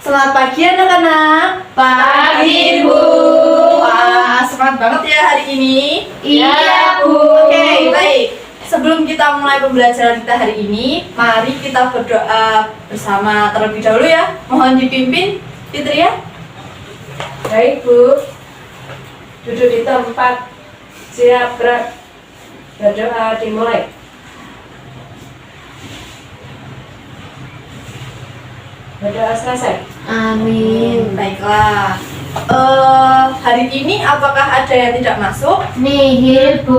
Selamat pagi anak-anak. Pagi, Bu. Wah, semangat banget ya hari ini. Iya, Bu. Oke, baik. Sebelum kita mulai pembelajaran kita hari ini, mari kita berdoa bersama terlebih dahulu ya. Mohon dipimpin, Fitri ya. Baik, Bu. Duduk di tempat. Siap, gerak. Berdoa dimulai. Berdoa selesai. Amin. Baiklah. Hari ini apakah ada yang tidak masuk? Nihil, Bu.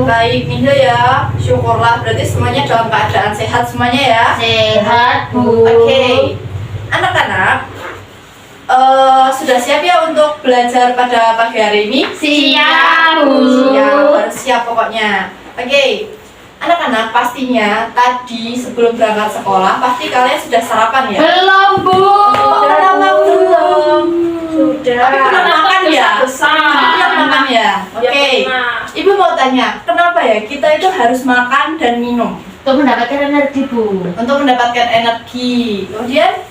Baik, nihil ya. Syukurlah, berarti semuanya dalam keadaan sehat semuanya ya. Sehat, Bu. Oke, anak-anak, sudah siap ya untuk belajar pada pagi hari ini? Siap, Bu. Siap, harus siap pokoknya. Oke, anak-anak pastinya tadi sebelum berangkat sekolah pasti kalian sudah sarapan ya? Belum, Bu. Kenapa belum? Sudah. Tapi belum makan ya? Besar. Belum makan ya? Oke, Ibu mau tanya, kenapa ya kita itu harus makan dan minum? Untuk mendapatkan energi, Bu. Untuk mendapatkan energi. Kemudian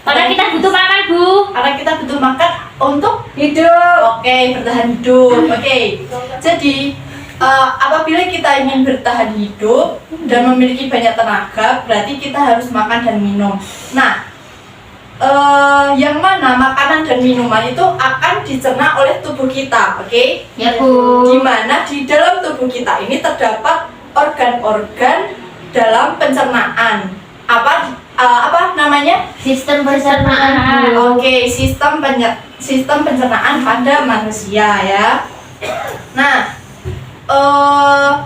Karena kita butuh makan, Bu. karena kita butuh makan untuk Hidup. oke, bertahan hidup. Oke. Jadi apabila kita ingin bertahan hidup dan memiliki banyak tenaga, berarti kita harus makan dan minum. Nah, yang mana makanan dan minuman itu akan dicerna oleh tubuh kita, oke? Ya, Bu. Di mana di dalam tubuh kita ini terdapat organ-organ dalam pencernaan. Apa namanya? Sistem pencernaan, Bu. Oke, sistem pencernaan pada manusia ya. Nah,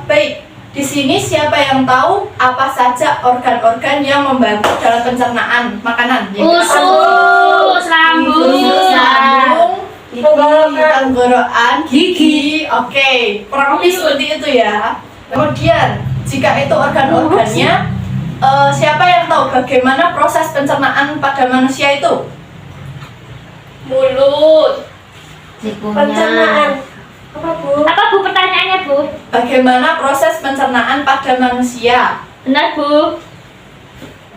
baik. Di sini siapa yang tahu apa saja organ-organ yang membantu dalam pencernaan makanan? Usus, lambung, lambung, tenggorokan, gigi. Oke, kurang lebih seperti itu ya. Kemudian, jika itu organ-organnya, siapa yang tahu bagaimana proses pencernaan pada manusia itu? Mulut. Sikunya. Pencernaan. Apa, Bu? Apa, Bu, pertanyaannya, Bu? Bagaimana proses pencernaan pada manusia? Benar, Bu.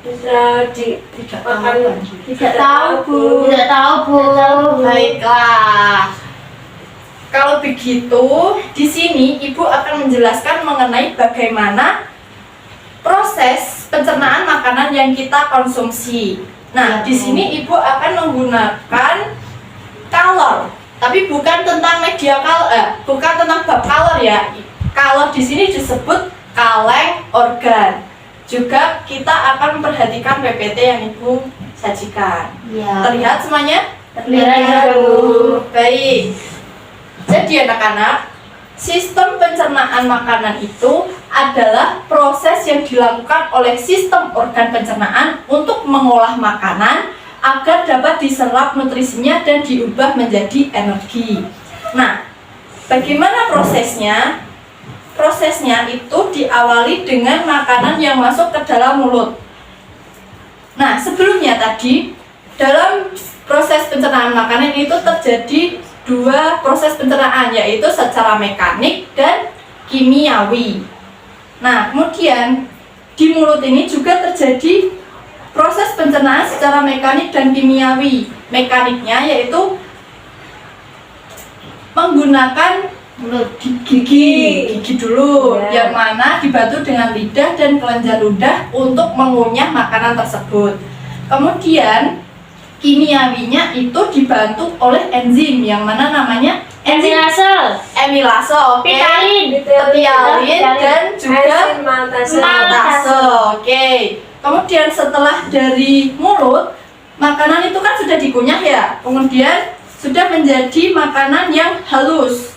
Bisa Tidak makan. Tidak tahu, Bu. Tidak tahu, Bu. Baiklah. Kalau begitu, di sini Ibu akan menjelaskan mengenai bagaimana proses pencernaan makanan yang kita konsumsi. Nah, di sini Ibu akan menggunakan kalor, tapi bukan tentang bukan tentang bab kalor ya. Kalor di sini disebut kaleng organ. Juga kita akan memperhatikan PPT yang Ibu sajikan. Ya. Terlihat semuanya? Terlihat, Bu. Baik. Jadi anak-anak, sistem pencernaan makanan itu adalah proses yang dilakukan oleh sistem organ pencernaan untuk mengolah makanan agar dapat diserap nutrisinya dan diubah menjadi energi. Nah, bagaimana prosesnya? Prosesnya itu diawali dengan makanan yang masuk ke dalam mulut. Nah, sebelumnya tadi dalam proses pencernaan makanan itu terjadi dua proses pencernaan, yaitu secara mekanik dan kimiawi. Nah, kemudian di mulut ini juga terjadi proses pencernaan secara mekanik dan kimiawi. Mekaniknya yaitu menggunakan Mulut. gigi dulu, Ya. yang mana dibantu dengan lidah dan kelenjar ludah untuk mengunyah makanan tersebut. Kemudian kimiawinya itu dibantu oleh enzim yang mana namanya enzim amilase, oke, Pitamin. petialin dan juga Maltase. maltase, oke. Kemudian setelah dari mulut, makanan itu kan sudah dikunyah ya, kemudian sudah menjadi makanan yang halus.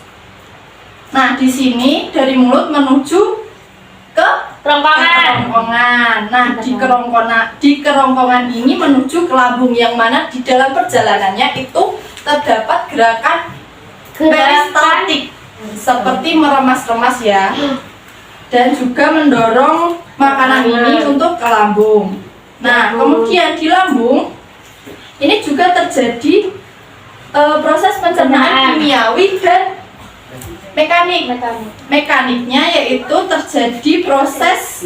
Nah, di sini dari mulut menuju ke kerongkongan. Nah, di kerongkongan ini menuju ke lambung, yang mana di dalam perjalanannya itu terdapat gerakan peristaltik seperti meremas-remas ya, dan juga mendorong makanan ini untuk ke lambung. Nah, kemudian di lambung ini juga terjadi proses pencernaan kimiawi dan mekanik. Mekaniknya yaitu terjadi proses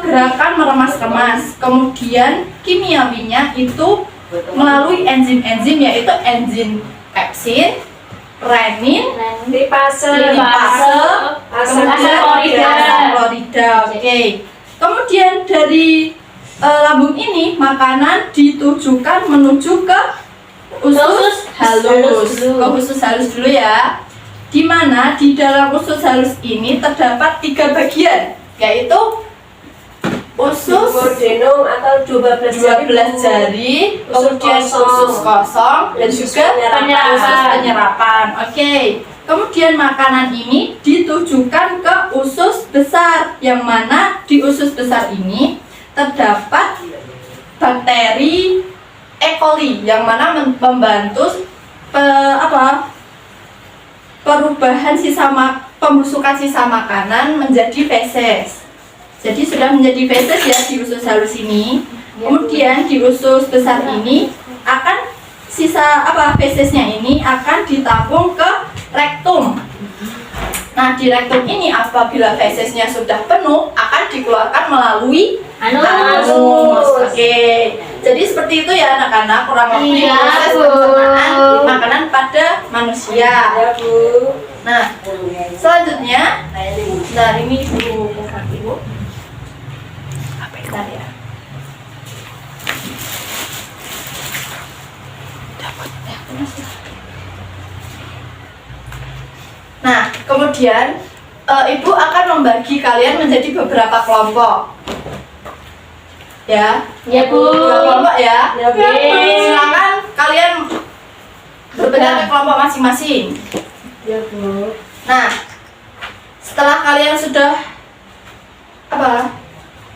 gerakan meremas-remas. Kemudian kimiawinya itu melalui enzim-enzim, yaitu enzim pepsin, renin, Lipase. lipase, Asam kemudian klorida. asam klorida. Oke. Kemudian dari lambung ini makanan ditujukan menuju ke usus halus. Ke usus halus dulu ya. Di mana di dalam usus halus ini terdapat 3 bagian, yaitu usus Duodenum atau 12 jari, kemudian usus kosong, dan juga penyerapan. usus penyerapan. Oke. Kemudian makanan ini ditujukan ke usus besar, yang mana di usus besar ini terdapat bakteri E. coli yang mana membantu perubahan pembusukan sisa makanan menjadi feses. Jadi sudah menjadi feses ya di usus halus ini. Kemudian di usus besar ini akan sisa fesesnya ini akan ditampung ke rektum. Nah, di rektum ini apabila fesesnya sudah penuh akan dikeluarkan melalui anus. Oke. Jadi seperti itu ya anak-anak, kurang lebih Iya, proses Bu. pencernaan makanan pada manusia. Ya, Bu. Nah, selanjutnya, bentar ini Ibu. Bentar ya. Nah, kemudian Ibu akan membagi kalian menjadi beberapa kelompok. Ya, Ya, Bu. 2 kelompok ya. Ya, Bu. Silakan kalian berpindah ke kelompok masing-masing. Ya, Bu. Nah, setelah kalian sudah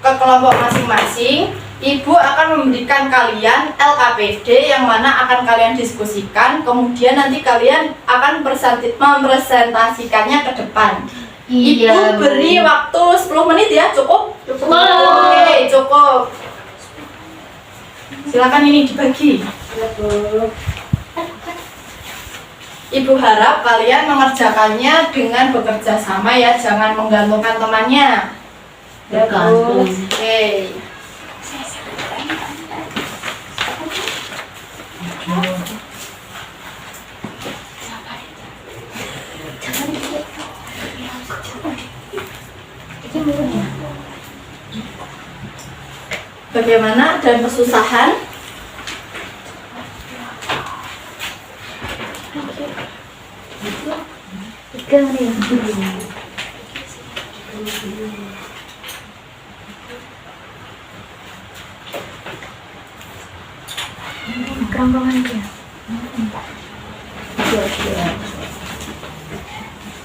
ke kelompok masing-masing, Ibu akan memberikan kalian LKPD yang mana akan kalian diskusikan. Kemudian nanti kalian akan mempresentasikannya ke depan. Iya, Ibu beri waktu 10 menit ya, cukup? Cukup. Oke, cukup. Silakan ini dibagi. Ya, Bu. Ibu harap kalian mengerjakannya dengan bekerja sama ya, jangan menggantungkan temannya. Ya, Bu. Oke. Bagaimana dan kesusahan?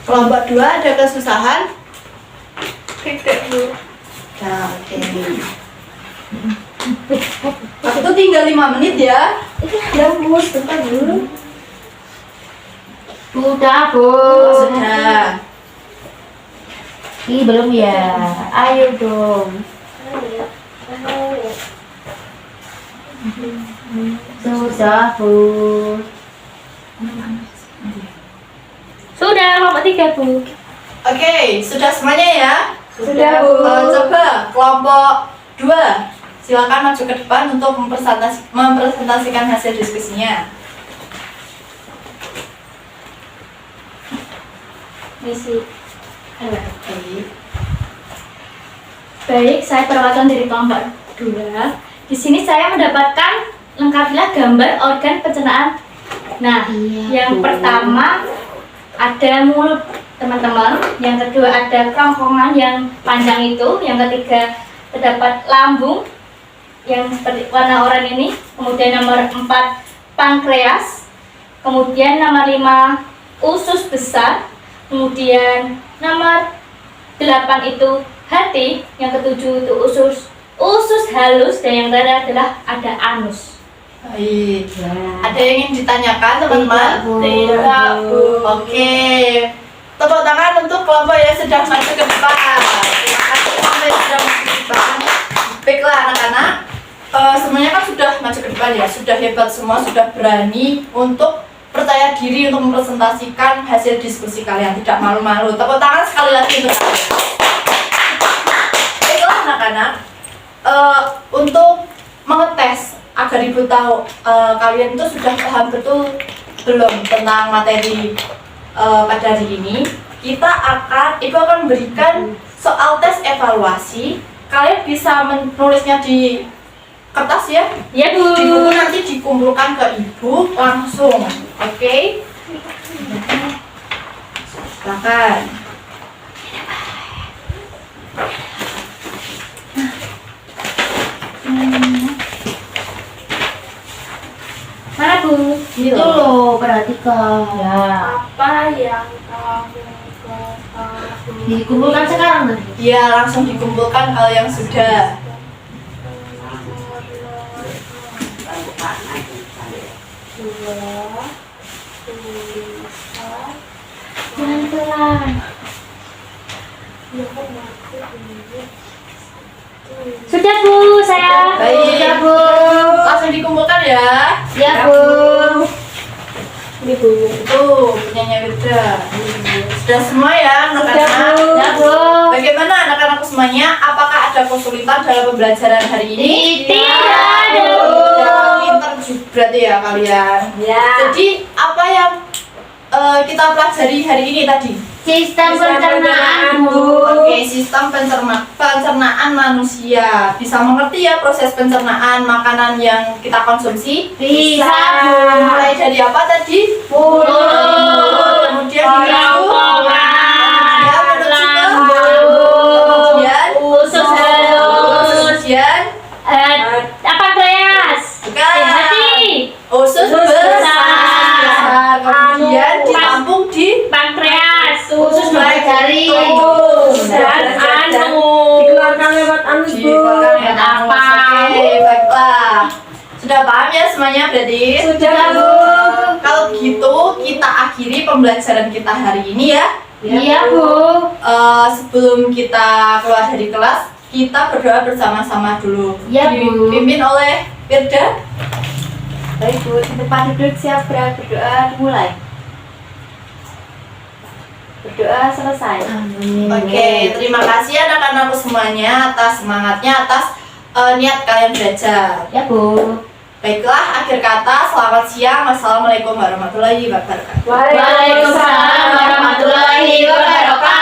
Kelompok 2 ada kesusahan? Tidak, Bu. Nah, oke. Waktu tinggal 5 menit ya. Ya, Bu. Sebentar, Bu. Sudah, Bu. Oh, sudah. Ih, belum ya. Ayo dong. Sudah, Bu. Sudah, kelompok 3, Bu. Oke, sudah semuanya ya. Sudah, Bu. Coba kelompok 2, silakan maju ke depan untuk mempresentasikan hasil diskusinya. Misi. Oke. Baik, saya perwakilan dari kelompok 2. Di sini saya mendapatkan lengkapilah gambar organ pencernaan. Nah, yang pertama ada mulut teman-teman, yang kedua ada kerongkongan yang panjang itu, yang ketiga terdapat lambung yang seperti warna oranye ini, kemudian nomor 4 pankreas, kemudian nomor 5 usus besar, kemudian nomor 8 itu hati, yang ketujuh itu usus halus, dan yang terakhir adalah ada anus. Baik. Ada yang ingin ditanyakan teman-teman? Tidak, Bu. Tidak, Bu. Oke. Tepuk tangan untuk kelompok yang sudah maju ke depan. Terima kasih kelompok yang sudah maju ke depan. Baiklah anak-anak, semuanya kan sudah maju ke depan ya, sudah hebat semua, sudah berani untuk percaya diri untuk mempresentasikan hasil diskusi kalian, tidak malu-malu. Tepuk tangan sekali lagi untuk kalian. agar Ibu tahu kalian itu sudah paham betul belum tentang materi pada hari ini. Ibu akan memberikan soal tes evaluasi. Kalian bisa menulisnya di kertas ya. Ya Bu. Di buku nanti dikumpulkan ke Ibu langsung. Oke? Silakan. Mana Bu? Itu loh, perhatikan. Ya. Apa yang kamu ketahui? Dikumpulkan sekarang nih. Ya, langsung dikumpulkan hal yang sudah. Pelan-pelan. Sudah Bu, saya. Baik. Sudah Bu. Langsung dikumpulkan ya. Ya Bu. Ini Bu. Tuh, punyanya Wirda. Sudah semua ya, anak-anak. Ya Bu. Bagaimana anak-anakku semuanya? Apakah ada kesulitan dalam pembelajaran hari ini? Tidak ada Bu. Udah pinter berarti ya kalian. Ya. Jadi apa yang kita pelajari hari ini tadi? Sistem pencernaan Bu. Oke, sistem pencernaan manusia. Bisa mengerti ya proses pencernaan makanan yang kita konsumsi? Bisa Bu. Mulai dari apa tadi? Mulut. Kemudian hidung. Ya, mulut juga. Kemudian Usus halus. kemudian Pankreas. bukan. Hati. Usus besar. Kemudian Anu. ditampung di Pankreas. usus dua jari. dan Dikeluarkan lewat anus Bu. dikeluarkan Apa? Oke, baiklah. Sudah paham ya semuanya berarti? Sudah Bu. Kalau gitu kita akhiri pembelajaran kita hari ini ya. Iya Bu. Sebelum kita keluar dari kelas, kita berdoa bersama-sama dulu. Iya, Bu. Dipimpin oleh Wirda. Baik Bu, di tempat duduk siap berdoa dimulai. Berdoa selesai. Oke, terima kasih anak-anakku semuanya atas semangatnya, atas niat kalian belajar. Ya Bu. Baiklah, akhir kata, selamat siang. Wassalamualaikum warahmatullahi wabarakatuh. Waalaikumsalam warahmatullahi wabarakatuh.